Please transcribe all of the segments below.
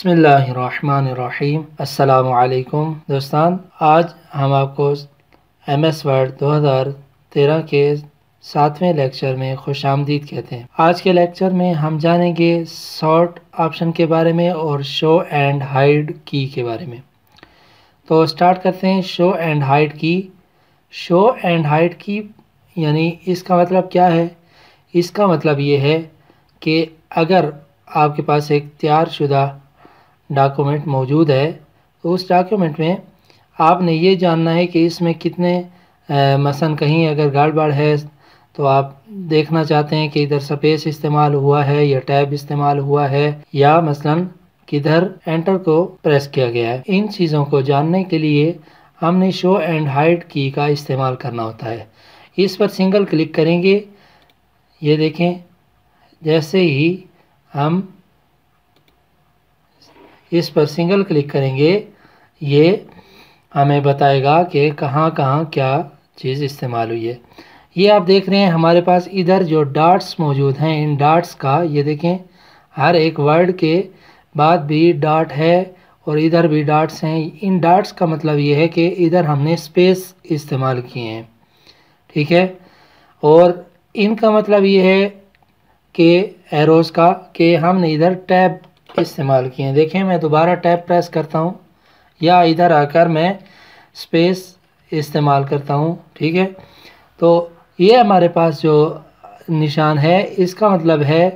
बिस्मिल्लाहिर्रहमानिर्रहीम। अस्सलामुअलैकुम दोस्तान, आज हम आपको MS वर्ड 2013 के 7वें लेक्चर में खुशामदीद कहते हैं। आज के लेक्चर में हम जानेंगे सॉर्ट ऑप्शन के बारे में और शो एंड हाइड की के बारे में। तो स्टार्ट करते हैं। शो एंड हाइड की। शो एंड हाइड की यानी इसका मतलब क्या है? इसका मतलब ये है कि अगर आपके पास एक तैयारशुदा डॉक्यूमेंट मौजूद है तो उस डॉक्यूमेंट में आपने ये जानना है कि इसमें कितने मसलन कहीं अगर गड़बड़ है तो आप देखना चाहते हैं कि इधर स्पेस इस्तेमाल हुआ है या टैब इस्तेमाल हुआ है या मसलन किधर एंटर को प्रेस किया गया है। इन चीज़ों को जानने के लिए हमने शो एंड हाइड की का इस्तेमाल करना होता है। इस पर सिंगल क्लिक करेंगे। ये देखें, जैसे ही हम इस पर सिंगल क्लिक करेंगे ये हमें बताएगा कि कहाँ कहाँ क्या चीज़ इस्तेमाल हुई है। ये आप देख रहे हैं हमारे पास इधर जो डॉट्स मौजूद हैं, इन डॉट्स का ये देखें, हर एक वर्ड के बाद भी डॉट है और इधर भी डॉट्स हैं। इन डॉट्स का मतलब ये है कि इधर हमने स्पेस इस्तेमाल किए हैं, ठीक है। और इनका मतलब ये है कि एरोज़ का कि हमने इधर टैब इस्तेमाल किए हैं। देखें, मैं दोबारा टैब प्रेस करता हूँ या इधर आकर मैं स्पेस इस्तेमाल करता हूँ, ठीक है। तो ये हमारे पास जो निशान है इसका मतलब है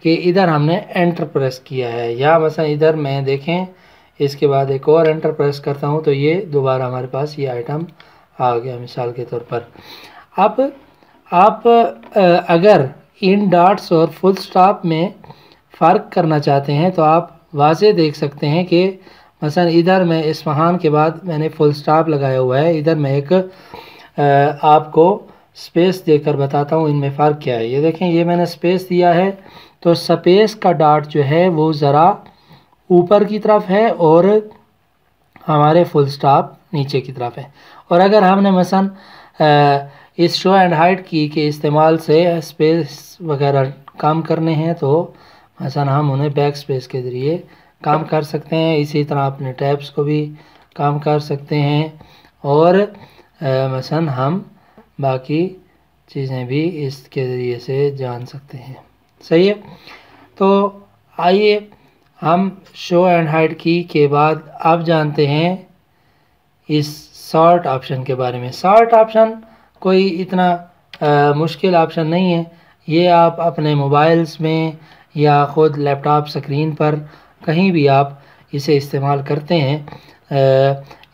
कि इधर हमने एंटर प्रेस किया है। या मसलन इधर मैं देखें, इसके बाद एक और एंटर प्रेस करता हूँ तो ये दोबारा हमारे पास ये आइटम आ गया, मिसाल के तौर पर। अब आप अगर इन डॉट्स और फुल स्टॉप में फ़र्क करना चाहते हैं तो आप वाज़े देख सकते हैं कि मसलन इधर मैं इस्फ़हान के बाद मैंने फुल स्टॉप लगाया हुआ है। इधर मैं एक आपको स्पेस देकर बताता हूँ इनमें फ़र्क क्या है। ये देखें, ये मैंने स्पेस दिया है तो स्पेस का डॉट जो है वो ज़रा ऊपर की तरफ है और हमारे फुल स्टॉप नीचे की तरफ है। और अगर हमने मसलन इस शो एंड हाइड की के इस्तेमाल से स्पेस वगैरह काम करने हैं तो मसलन हम उन्हें बैक स्पेस के ज़रिए काम कर सकते हैं। इसी तरह अपने टैब्स को भी काम कर सकते हैं और मसलन हम बाकी चीज़ें भी इसके ज़रिए से जान सकते हैं। सही है। तो आइए हम शो एंड हाइड की के बाद अब जानते हैं इस सॉर्ट ऑप्शन के बारे में। सॉर्ट ऑप्शन कोई इतना मुश्किल ऑप्शन नहीं है। ये आप अपने मोबाइल्स में या ख़ुद लैपटॉप स्क्रीन पर कहीं भी आप इसे इस्तेमाल करते हैं।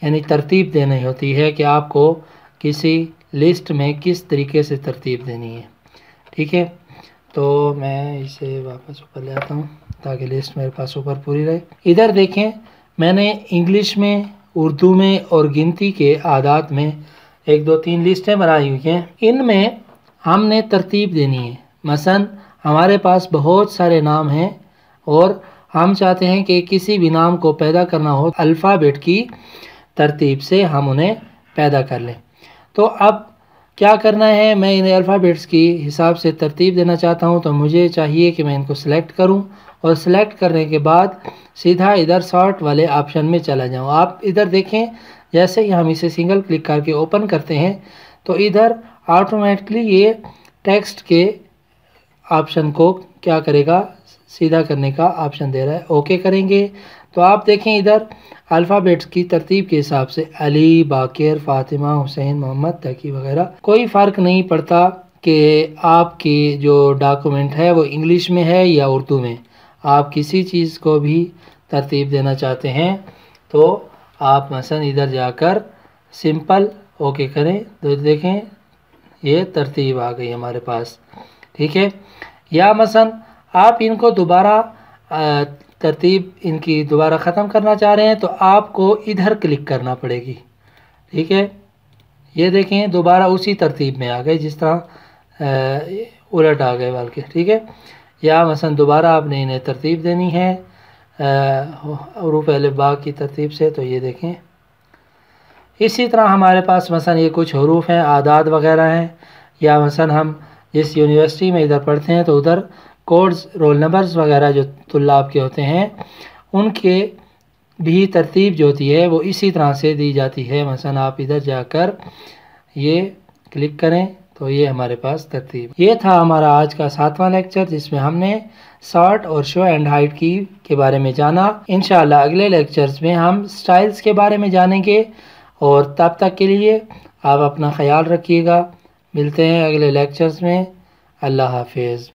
यानी तरतीब देनी होती है कि आपको किसी लिस्ट में किस तरीके से तरतीब देनी है, ठीक है। तो मैं इसे वापस ऊपर ले आता हूँ ताकि लिस्ट मेरे पास ऊपर पूरी रहे। इधर देखें, मैंने इंग्लिश में, उर्दू में और गिनती के आदात में 1 2 3 लिस्टें बनाई हुई हैं। इनमें हमने तरतीब देनी है। मसलन हमारे पास बहुत सारे नाम हैं और हम चाहते हैं कि किसी भी नाम को पैदा करना हो अल्फ़ाबेट की तरतीब से हम उन्हें पैदा कर लें। तो अब क्या करना है, मैं इन्हें अल्फ़ाबेट्स की हिसाब से तरतीब देना चाहता हूं तो मुझे चाहिए कि मैं इनको सेलेक्ट करूं और सेलेक्ट करने के बाद सीधा इधर सॉर्ट वाले ऑप्शन में चला जाऊं। आप इधर देखें, जैसे ही हम इसे सिंगल क्लिक करके ओपन करते हैं तो इधर ऑटोमेटिकली ये टेक्स्ट के ऑप्शन को क्या करेगा, सीधा करने का ऑप्शन दे रहा है। ओके करेंगे तो आप देखें इधर अल्फ़ाबेट्स की तरतीब के हिसाब से अली, बाकिर, फ़ातिमा, हुसैन, मोहम्मद, तकी वगैरह कोई फ़र्क नहीं पड़ता कि आपकी जो डॉक्यूमेंट है वो इंग्लिश में है या उर्दू में। आप किसी चीज़ को भी तरतीब देना चाहते हैं तो आप मसलन इधर जाकर सिंपल ओके करें तो देखें ये तरतीब आ गई हमारे पास, ठीक है। या मसलन आप इनको दोबारा तरतीब इनकी दोबारा ख़त्म करना चाह रहे हैं तो आपको इधर क्लिक करना पड़ेगी, ठीक है। ये देखें दोबारा उसी तरतीब में आ गए जिस तरह उलट आ गए बल्कि, ठीक है। या मसलन दोबारा आपने इन्हें तरतीब देनी है हरूफ अलिफ बा की तरतीब से तो ये देखें। इसी तरह हमारे पास मसलन ये कुछ हरूफ हैं, आदाद वगैरह हैं। या मसलन हम जिस यूनिवर्सिटी में इधर पढ़ते हैं तो उधर कोड्स, रोल नंबर्स वगैरह जो तुल्लाब के होते हैं उनके भी तरतीब जो होती है वो इसी तरह से दी जाती है। मसलन आप इधर जाकर ये क्लिक करें तो ये हमारे पास तरतीब। ये था हमारा आज का 7वां लेक्चर जिसमें हमने शॉर्ट और शो एंड हाइड की के बारे में जाना। इंशाल्लाह अगले लेक्चर्स में हम स्टाइल्स के बारे में जानेंगे। और तब तक के लिए आप अपना ख्याल रखिएगा। मिलते हैं अगले लेक्चर्स में। अल्लाह हाफिज़।